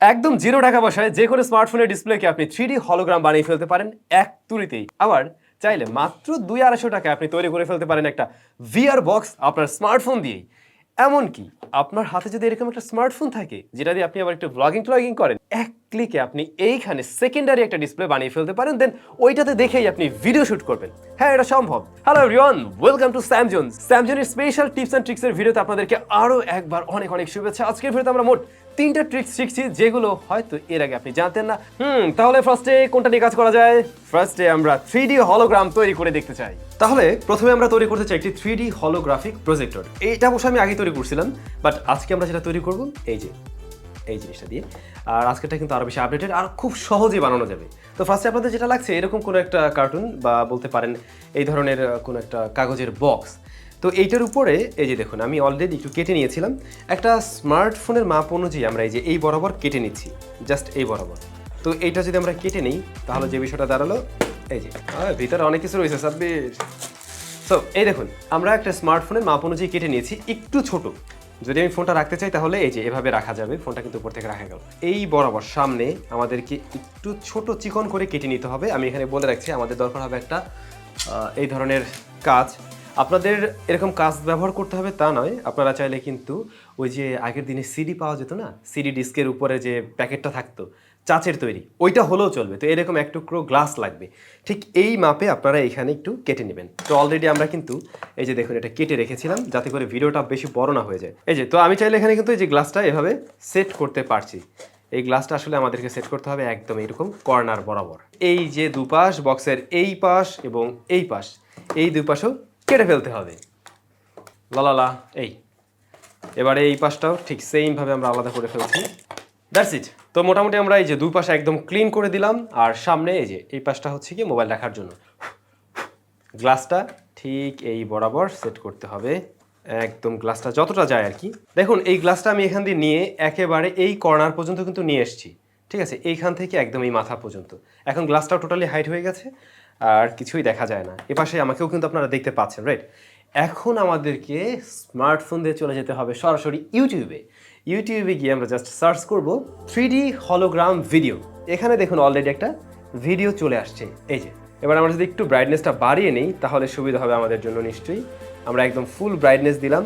একদম জিরো টাকা পয়সায় যে কোনো স্মার্টফোনের ডিসপ্লেকে আপনি 3D হলোগ্রাম বানিয়ে ফেলতে পারেন এক তুড়িতেই। আবার চাইলে মাত্র 200-250 টাকায় আপনি তৈরি করে ফেলতে পারেন একটা VR বক্স আপনার স্মার্টফোন দিয়েই। এমনকি আপনার হাতে যদি এরকম একটা স্মার্টফোন থাকে যেটা দিয়ে আপনি আবার একটু ব্লগিং করেন, এক ক্লিকে আপনি এইখানে সেকেন্ডারি একটা ডিসপ্লে বানিয়ে ফেলতে পারেন, দেন ওইটাতে দেখেই আপনি ভিডিও শুট করবেন। হ্যাঁ, এটা সম্ভব। Hello everyone, welcome to Samzone. স্যামজোনের স্পেশাল টিপস অ্যান্ড ট্রিক্সের ভিডিওতে আপনাদেরকে আরও একবার অনেক অনেক শুভেচ্ছা। আজকের ভিডিওতে আমরা মোট 3টা ট্রিক্স শিখছি যেগুলো হয়তো এর আগে আপনি জানতেন না। তাহলে ফার্স্টে কোনটা নিয়ে কাজ করা যায়? ফার্স্টে আমরা 3D হলোগ্রাম তৈরি করে দেখতে চাই। তাহলে প্রথমে আমরা তৈরি করতে চাই একটি 3D হলোগ্রাফিক প্রজেক্টর। এইটা অবশ্য আমি আগে তৈরি করছিলাম, বাট আজকে আমরা যেটা তৈরি করব এই জিনিসটা দিয়ে। আর আজকেরটা কিন্তু আরও বেশি আপডেটেড আর খুব সহজে বানানো যাবে। তো ফার্স্টে আপনাদের যেটা লাগছে এরকম কোনো একটা কার্টুন বা বলতে পারেন এই ধরনের কোনো একটা কাগজের বক্স। তো এইটার উপরে এই যে দেখুন আমি অলরেডি একটু কেটে নিয়েছিলাম। একটা স্মার্টফোনের মাপ অনুযায়ী আমরা এই যে এই বরাবর কেটে নিচ্ছি, জাস্ট এই বরাবর। তো এইটা যদি আমরা কেটে নিই তাহলে যে বিষয়টা দাঁড়ালো এই যে ভিতরে অনেক কিছু রয়েছে সাব্বির। সো এই দেখুন আমরা একটা স্মার্টফোনের মাপ অনুযায়ী কেটে নিয়েছি, একটু ছোট। যদি আমি ফোনটা রাখতে চাই তাহলে এই যে এভাবে রাখা যাবে, ফোনটা কিন্তু উপর থেকে রাখা গেল। এই বরাবর সামনে আমাদেরকে একটু ছোট চিকন করে কেটে নিতে হবে। আমি এখানে বলে রাখছি আমাদের দরকার হবে একটা এই ধরনের কাজ। আপনাদের এরকম কাজ ব্যবহার করতে হবে তা নয়, আপনারা চাইলে কিন্তু ওই যে আগের দিনে সিডি পাওয়া যেত না, সিডি ডিস্কের উপরে যে প্যাকেটটা থাকতো চাচের তৈরি, ওইটা হলেও চলবে। তো এরকম এক টুকরো গ্লাস লাগবে, ঠিক এই মাপে আপনারা এখানে একটু কেটে নেবেন। তো অলরেডি আমরা কিন্তু এই যে দেখুন এটা কেটে রেখেছিলাম যাতে করে ভিডিওটা বেশি বড় না হয়ে যায়। এই যে তো আমি চাইলে এখানে কিন্তু এই যে গ্লাসটা এভাবে সেট করতে পারছি। এই গ্লাসটা আসলে আমাদেরকে সেট করতে হবে একদম এরকম কর্নার বরাবর। এই যে দুপাশ বক্সের এই পাশ এবং এই পাশ, এই দুই পাশেও কেটে ফেলতে হবে। লালালা এই এবারে এই পাশটাও ঠিক সেইমভাবে আমরা আলাদা করে ফেলছি। That's it. তো মোটামুটি আমরা এই যে দুই পাশে একদম ক্লিন করে দিলাম। আর সামনে এই যে এই পাশটা হচ্ছে কি মোবাইল রাখার জন্য। গ্লাসটা ঠিক এই বরাবর সেট করতে হবে, একদম গ্লাসটা যতটা যায় আর কি। দেখুন এই গ্লাসটা আমি এখান দিয়ে নিয়ে একেবারে এই কর্নার পর্যন্ত কিন্তু নিয়ে এসেছি, ঠিক আছে, এইখান থেকে একদম এই মাথা পর্যন্ত। এখন গ্লাসটাও টোটালি হাইট হয়ে গেছে আর কিছুই দেখা যায় না। এপাশে আমাকেও কিন্তু আপনারা দেখতে পাচ্ছেন, রাইট? এখন আমাদেরকে স্মার্টফোন দিয়ে চলে যেতে হবে সরাসরি ইউটিউবে গিয়ে আমরা জাস্ট সার্চ করব 3D হলোগ্রাম ভিডিও। এখানে দেখুন অলরেডি একটা ভিডিও চলে আসছে। এই যে এবার আমরা যদি একটু ব্রাইটনেসটা বাড়িয়ে নিই তাহলে সুবিধা হবে আমাদের জন্য নিশ্চয়ই। আমরা একদম ফুল ব্রাইটনেস দিলাম।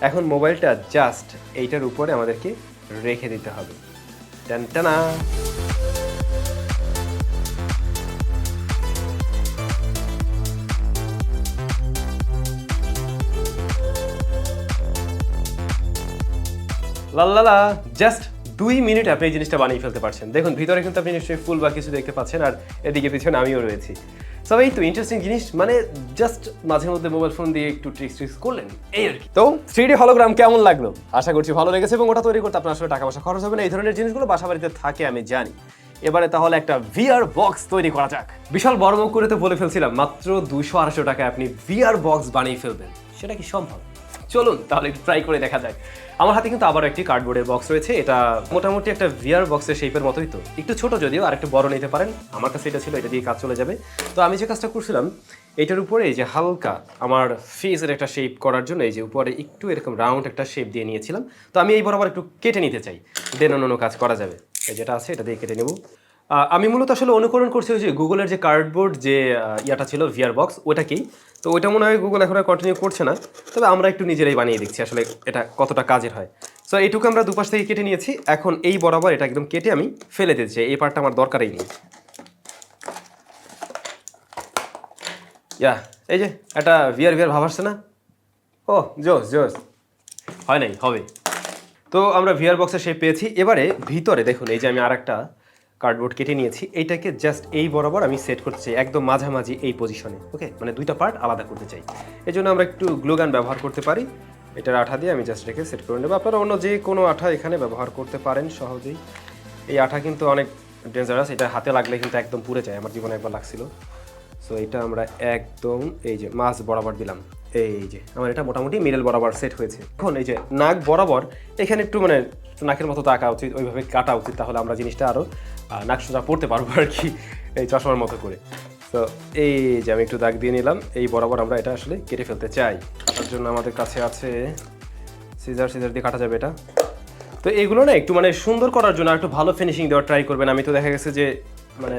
এখন মোবাইলটা জাস্ট এইটার উপরে আমাদেরকে রেখে দিতে হবে। টানটানা। লাল্লালা, জাস্ট 2 মিনিট আপনি এই জিনিসটা বানিয়ে ফেলতে পারছেন। দেখুন ভিতরে কিন্তু আপনি নিশ্চয়ই ফুল বা কিছু দেখতে পাচ্ছেন আর এদিকে পিছনে আমিও রয়েছি। সব এই তো ইন্টারেস্টিং জিনিস, মানে জাস্ট মাঝে মধ্যে মোবাইল ফোন দিয়ে একটু ট্রিক্স করলেন এই আর কি। তো 3D হলোগ্রাম কেমন লাগলো? আশা করছি ভালো লেগেছে এবং ওটা তৈরি করতে আপনার আসলে টাকা পয়সা খরচ হবে না। এই ধরনের জিনিসগুলো বাসা বাড়িতে থাকে আমি জানি। এবারে তাহলে একটা VR বক্স তৈরি করা যাক। বিশাল বড় মুখ করে তো বলে ফেলছিলাম মাত্র 200-250 টাকায় আপনি VR বক্স বানিয়ে ফেলবেন। সেটা কি সম্ভব? চলুন তাহলে ট্রাই করে দেখা যাক। আমার হাতে কিন্তু আবার একটি কার্ডবোর্ডের বক্স রয়েছে। এটা মোটামুটি একটা VR বক্সের শেপের মতোই, তো একটু ছোট যদিও, আর একটু বড় নিতে পারেন। আমার কাছে এটা ছিল, এটা দিয়ে কাজ চলে যাবে। তো আমি যে কাজটা করছিলাম এটার উপরে এই যে হালকা আমার ফেসের একটা শেপ করার জন্য এই যে উপরে একটু এরকম রাউন্ড একটা শেপ দিয়ে নিয়েছিলাম। তো আমি এই বরাবর একটু কেটে নিতে চাই, দেন অন্য কাজ করা যাবে। এই যেটা আছে এটা দিয়ে কেটে নেব। আমি মূলত আসলে অনুকরণ করছি ওই যে গুগলের যে কার্ডবোর্ড যে ইয়াটা ছিল VR বক্স, ওটাকেই। তো ওইটা মনে হয় গুগল এখন আর কন্টিনিউ করছে না, তবে আমরা একটু নিজেরাই বানিয়ে দেখছি আসলে এটা কতটা কাজের হয়। সো এইটুকু আমরা দুপাশ থেকে কেটে নিয়েছি। এখন এই বরাবর এটা একদম কেটে আমি ফেলে দিচ্ছি, এই পার্টটা আমার দরকারই নেই। এই যে একটা VR ভাব আসছে না? ও জোস হয় নাই, হবে। তো আমরা VR বক্সের শেপ পেয়েছি। এবারে ভিতরে দেখুন এই যে আমি আর একটা কার্ডবোর্ড কেটে নিয়েছি, এইটাকে জাস্ট এই বরাবর আমি সেট করতে চাই একদম মাঝামাঝি এই পজিশনে। ওকে, মানে দুইটা পার্ট আলাদা করতে চাই। এই জন্য আমরা একটু গ্লু গান ব্যবহার করতে পারি। এটার আঠা দিয়ে আমি জাস্ট এটাকে সেট করে নেব। আপনারা অন্য যে কোনো আঠা এখানে ব্যবহার করতে পারেন সহজেই। এই আঠা কিন্তু অনেক ডেঞ্জারাস, এটা হাতে লাগলে কিন্তু একদম পুড়ে যায়, আমার জীবনে একবার লাগছিল। সো এটা আমরা একদম এই যে মাছ বরাবর দিলাম। এই যে আমার এটা মোটামুটি মিডল বরাবর সেট হয়েছে। এখন এই যে নাক বরাবর এখানে একটু মানে নাকের মতো তাকা উচিত, ওইভাবে কাটা উচিত, তাহলে আমরা জিনিসটা আরও নাক সোজা পড়তে পারবো আর কি, এই চশমার মতো করে। তো এই যে আমি একটু দাগ দিয়ে নিলাম, এই বরাবর আমরা এটা আসলে কেটে ফেলতে চাই। কাটার জন্য আমাদের কাছে আছে সিজার দিয়ে কাটা যাবে এটা। তো এগুলো না একটু মানে সুন্দর করার জন্য একটু ভালো ফিনিশিং দেওয়ার ট্রাই করবেন। আমি তো দেখা গেছে যে মানে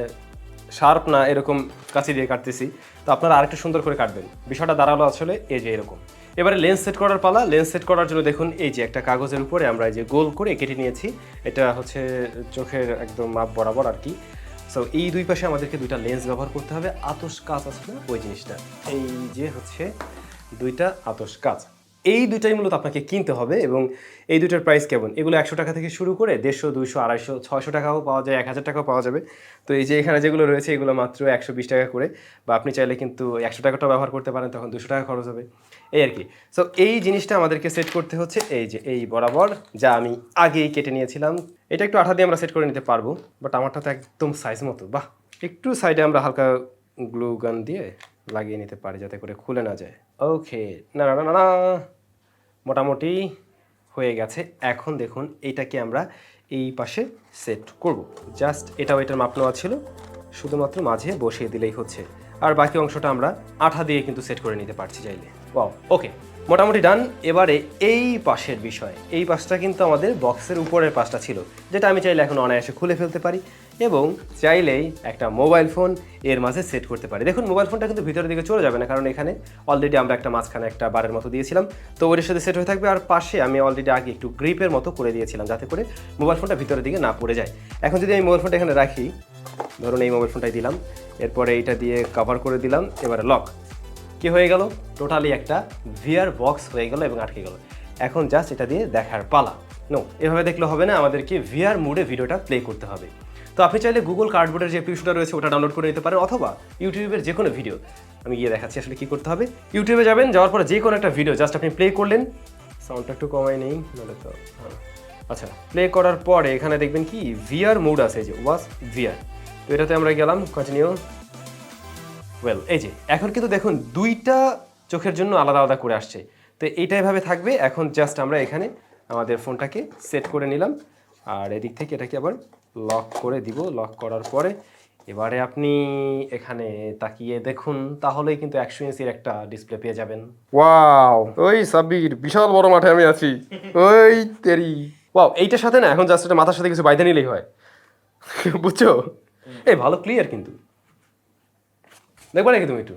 শার্প না এরকম কাঁচি দিয়ে কাটতেছি, তো আপনারা আরেকটু সুন্দর করে কাটবেন। বিষয়টা দাঁড়ালো আসলে এই যে এরকম। এবারে লেন্স সেট করার পালা। লেন্স সেট করার জন্য দেখুন এই যে একটা কাগজের উপরে আমরা এই যে গোল করে কেটে নিয়েছি, এটা হচ্ছে চোখের একদম মাপ বরাবর আর কি। সো এই দুই পাশে আমাদেরকে দুইটা লেন্স ব্যবহার করতে হবে। আতশ কাঁচ আছে না ওই জিনিসটা, এই যে হচ্ছে দুইটা আতশ কাঁচ, এই দুইটাই মূলত আপনাকে কিনতে হবে। এবং এই দুইটার প্রাইস কেমন, এগুলো 100 টাকা থেকে শুরু করে 150, 200, 250, 600 টাকাও পাওয়া যায়, 1000 টাকাও পাওয়া যাবে। তো এই যে এখানে যেগুলো রয়েছে এগুলো মাত্র 120 টাকা করে, বা আপনি চাইলে কিন্তু 100 টাকাটাও ব্যবহার করতে পারেন, তখন 200 টাকা খরচ হবে এই আর কি। সো এই জিনিসটা আমাদেরকে সেট করতে হচ্ছে এই যে এই বরাবর, যা আমি আগেই কেটে নিয়েছিলাম। এটা একটু আঠা দিয়ে আমরা সেট করে নিতে পারবো, বাট আমারটা তো একদম সাইজ মতো। বাহ, একটু সাইডে আমরা হালকা গ্লু গান দিয়ে লাগিয়ে নিতে পারি যাতে করে খুলে না যায়। ওকে, না না না না, মোটামুটি হয়ে গেছে। এখন দেখুন এইটাকে আমরা এই পাশে সেট করব। জাস্ট এটাও এটার মাপ নেওয়া ছিল, শুধুমাত্র মাঝে বসিয়ে দিলেই হচ্ছে। আর বাকি অংশটা আমরা আঠা দিয়ে কিন্তু সেট করে নিতে পারছি চাইলে। ওয়াও, ওকে, মোটামুটি ডান। এবারে এই পাশের বিষয়, এই পাশটা কিন্তু আমাদের বক্সের উপরের পাশটা ছিল, যেটা আমি চাইলে এখন অনায়াসে খুলে ফেলতে পারি এবং চাইলেই একটা মোবাইল ফোন এর মাঝে সেট করতে পারি। দেখুন মোবাইল ফোনটা কিন্তু ভিতরের দিকে চলে যাবে না, কারণ এখানে অলরেডি আমরা একটা মাঝখানে একটা বারের মতো দিয়েছিলাম, তো ওর সাথে সেট হয়ে থাকবে। আর পাশে আমি অলরেডি আগে একটু গ্রিপের মতো করে দিয়েছিলাম যাতে করে মোবাইল ফোনটা ভিতরের দিকে না পড়ে যায়। এখন যদি আমি মোবাইল ফোনটা এখানে রাখি, ধরুন এই মোবাইল ফোনটাই দিলাম, এরপরে এইটা দিয়ে কভার করে দিলাম, এবারে লক, কি হয়ে গেল, টোটালি একটা ভিআর বক্স হয়ে গেল এবং আটকে গেল। এখন জাস্ট এটা দিয়ে দেখার পালা। নো, এভাবে দেখলে হবে না, আমাদেরকে ভিআর মোডে ভিডিওটা প্লে করতে হবে। তো আপনি চাইলে গুগল কার্ডবোর্ডের যে অ্যাপ্লিকেশনটা রয়েছে ওটা ডাউনলোড করে নিতে পারেন, অথবা ইউটিউবের যে কোনো ভিডিও, আমি গিয়ে দেখাচ্ছি আসলে কী করতে হবে। ইউটিউবে যাবেন, যাওয়ার পরে যে কোনো একটা ভিডিও জাস্ট আপনি প্লে করলেন, সাউন্ডটা একটু কমাই নেই নাহলে তো আচ্ছা। প্লে করার পরে এখানে দেখবেন কি ভিআর মোড আছে, যে ওয়াচ ভিআর, তো এটাতে আমরা গেলাম, কন্টিনিউ। ওয়েল, এই যে এখন কিন্তু দেখুন দুইটা চোখের জন্য আলাদা আলাদা করে আসছে, তো এইটা এভাবে থাকবে। এখন জাস্ট আমরা এখানে আমাদের ফোনটাকে সেট করে নিলাম, আর এদিক থেকে এটাকে আবার লক করে দিব। লক করার পরে এবারে আপনি এখানে তাকিয়ে দেখুন, তাহলেই কিন্তু 100 ইঞ্চির একটা ডিসপ্লে পেয়ে যাবেন। ওয়াও, ওই সাব্বির, বিশাল বড় মাঠে আমি আছি, ওই তেরি। ওয়াও, এইটার সাথে না এখন জাস্ট এটা মাথার সাথে কিছু বাইধে নিলেই হয়, বুঝছো? এই ভালো ক্লিয়ার কিন্তু, দেখবা নাকি তুমি একটু?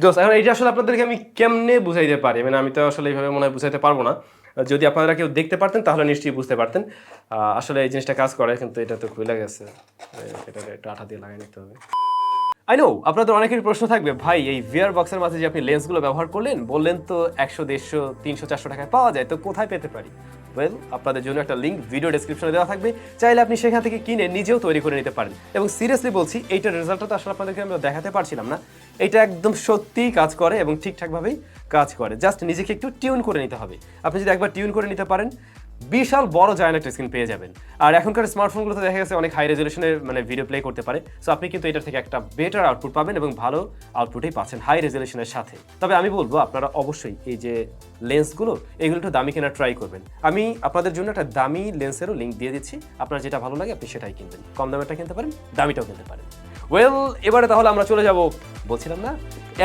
জোস। এখন এইটা আসলে আপনাদেরকে আমি কেমনে বুঝাইতে পারি, মানে আমি তো আসলে এইভাবে মনে হয় বুঝাইতে পারবো না। যদি আপনারা কেউ দেখতে পারতেন তাহলে নিশ্চয়ই বুঝতে পারতেন আসলে এই জিনিসটা কাজ করে, কিন্তু এটা তো খুলে গেছে, এটা একটু আঠা দিয়ে লাগিয়ে নিতে হবে। আই নো আপনাদের অনেকেরই প্রশ্ন থাকবে, ভাই এই ভিআর বক্সের মাঝে যে আপনি লেন্সগুলো ব্যবহার করলেন, বললেন তো 100, 150, 300, 400 টাকায় পাওয়া যায়, তো কোথায় পেতে পারি? ওয়েল, আপনাদের জন্য একটা লিঙ্ক ভিডিও ডেসক্রিপশনে দেওয়া থাকবে, চাইলে আপনি সেখান থেকে কিনে নিজেও তৈরি করে নিতে পারেন। এবং সিরিয়াসলি বলছি, এইটার রেজাল্টটা তো আসলে আপনাদেরকে আমরা দেখাতে পারছিলাম না, এটা একদম সত্যিই কাজ করে এবং ঠিকঠাকভাবেই কাজ করে। জাস্ট নিজেকে একটু টিউন করে নিতে হবে। আপনি যদি একবার টিউন করে নিতে পারেন, বিশাল বড় জায়ান্ট একটা স্ক্রিন পেয়ে যাবেন। আর এখনকার স্মার্টফোনগুলোতে দেখা গেছে অনেক হাই রেজলিউশনের মানে ভিডিও প্লে করতে পারে, সো আপনি কিন্তু এটার থেকে একটা বেটার আউটপুট পাবেন এবং ভালো আউটপুটেই পাচ্ছেন হাই রেজলিউশনের সাথে। তবে আমি বলবো আপনারা অবশ্যই এই যে লেন্সগুলো, এগুলো একটু দামি কেনার ট্রাই করবেন। আমি আপনাদের জন্য একটা দামি লেন্সেরও লিঙ্ক দিয়ে দিচ্ছি, আপনার যেটা ভালো লাগে আপনি সেটাই কিনবেন। কম দামেরটা কিনতে পারেন, দামিটাও কিনতে পারেন। ওয়েল, এবারে তাহলে আমরা চলে যাব, বলছিলাম না,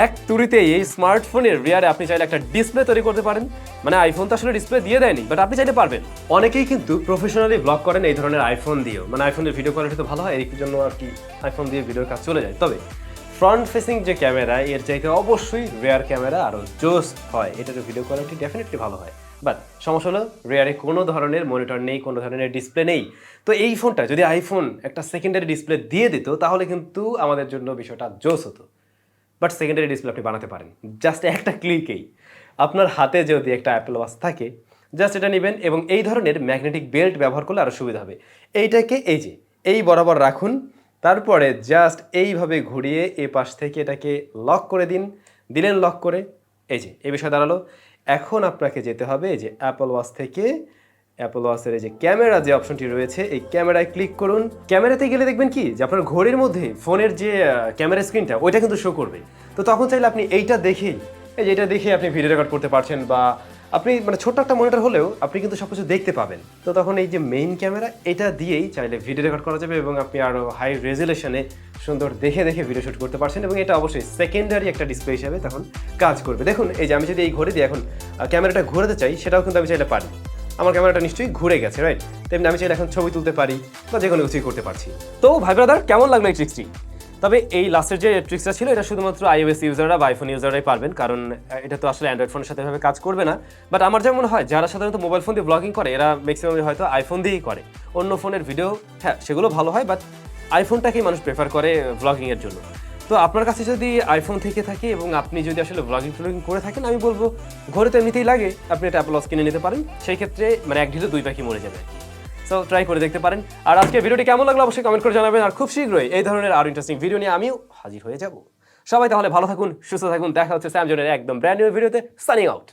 এক তুড়িতে এই স্মার্টফোনের রিয়ারে আপনি চাইলে একটা ডিসপ্লে তৈরি করতে পারেন। মানে আইফোন তো আসলে ডিসপ্লে দিয়ে দেয়নি, বাট আপনি চাইলে পারবেন। অনেকেই কিন্তু প্রফেশনালি ব্লগ করেন এই ধরনের আইফোন দিয়েও, মানে আইফোনের ভিডিও কোয়ালিটি তো ভালো হয়, এই জন্য আর কি আইফোন দিয়ে ভিডিওর কাজ চলে যায়। তবে ফ্রন্ট ফেসিং যে ক্যামেরা, এর চাইতে অবশ্যই রিয়ার ক্যামেরা আরও জোস হয়, এটার ভিডিও কোয়ালিটি ডেফিনেটলি ভালো হয়। বাট সমস্যা হলো রিয়ারে কোনো ধরনের মনিটর নেই, কোনো ধরনের ডিসপ্লে নেই। তো এই ফোনটা যদি আইফোন একটা সেকেন্ডারি ডিসপ্লে দিয়ে দিত, তাহলে কিন্তু আমাদের জন্য বিষয়টা জোস হতো। বাট সেকেন্ডারি ডিসপ্লে আপনি বানাতে পারেন জাস্ট একটা ক্লিকেই। আপনার হাতে যদি একটা অ্যাপেল ওয়াচ থাকে, জাস্ট এটা নেবেন এবং এই ধরনের ম্যাগনেটিক বেল্ট ব্যবহার করলে আরও সুবিধা হবে। এইটাকে এই যে এই বরাবর রাখুন, তারপরে জাস্ট এইভাবে ঘুরিয়ে এ পাশ থেকে এটাকে লক করে দিলেন লক করে, এই যে এই বিষয় দাঁড়ালো। এখন আপনাকে যেতে হবে এই যে অ্যাপল ওয়াচ থেকে, অ্যাপল ওয়াচের এই যে ক্যামেরা যে অপশনটি রয়েছে, এই ক্যামেরায় ক্লিক করুন। ক্যামেরাতে গেলে দেখবেন কি যে আপনার ঘড়ির মধ্যে ফোনের যে ক্যামেরা স্ক্রিনটা ওইটা কিন্তু শো করবে। তো তখন চাইলে আপনি এইটা দেখেই, এই যে এটা দেখে আপনি ভিডিও রেকর্ড করতে পারছেন, বা আপনি মানে ছোট্ট একটা মনিটর হলেও আপনি কিন্তু সব কিছু দেখতে পাবেন। তো তখন এই যে মেইন ক্যামেরা, এটা দিয়েই চাইলে ভিডিও রেকর্ড করা যাবে এবং আপনি আরও হাই রেজুলেশনে সুন্দর দেখে ভিডিও শুট করতে পারছেন। এবং এটা অবশ্যই সেকেন্ডারি একটা ডিসপ্লে হিসাবে তখন কাজ করবে। দেখুন এই যে আমি যদি এই ঘড়ি দিয়ে এখন ক্যামেরাটা ঘোরাতে চাই, সেটাও কিন্তু আমি চাইলে পারি। আমার ক্যামেরাটা নিশ্চয়ই ঘুরে গেছে, রাইট? তেমনি আমি চাইলে এখন ছবি তুলতে পারি বা যে কোনো কিছুই করতে পারছি। তো ভাই ব্রাদার, কেমন লাগলো এই ট্রিক্সটি? তবে এই লাস্টের যে ট্রিক্সটা ছিল এটা শুধুমাত্র iOS ইউজাররা বা আইফোন ইউজাররাই পারবেন, কারণ এটা তো আসলে অ্যান্ড্রয়েড ফোনের সাথে এভাবে কাজ করবে না। বাট আমার যেমন মনে হয় যারা সাধারণত মোবাইল ফোন দিয়ে ব্লগিং করে এরা ম্যাক্সিমাম হয়তো আইফোন দিয়েই করে। অন্য ফোনের ভিডিও হ্যাঁ সেগুলো ভালো হয়, বাট আইফোনটাকেই মানুষ প্রেফার করে ব্লগিংয়ের জন্য। তো আপনার কাছে যদি আইফোন থেকে থাকে এবং আপনি যদি আসলে ব্লগিং করে থাকেন, আমি বলবো ঘরে তো এমনিতেই লাগে, আপনি একটা অ্যাপল ওয়াচ কিনে নিতে পারেন। সেই ক্ষেত্রে মানে এক ঢিলে দুই পাখি মরে যাবে। সো ট্রাই করে দেখতে পারেন। আর আজকে ভিডিওটি কেমন লাগলো অবশ্যই কমেন্ট করে জানাবেন। আর খুব শীঘ্রই এই ধরনের আরো ইন্টারেস্টিং ভিডিও নিয়ে আমিও হাজির হয়ে যাব। সবাই তাহলে ভালো থাকুন, সুস্থ থাকুন। দেখা হচ্ছে স্যামজনের একদম ব্র্যান্ড নিউ ভিডিওতে। Signing out.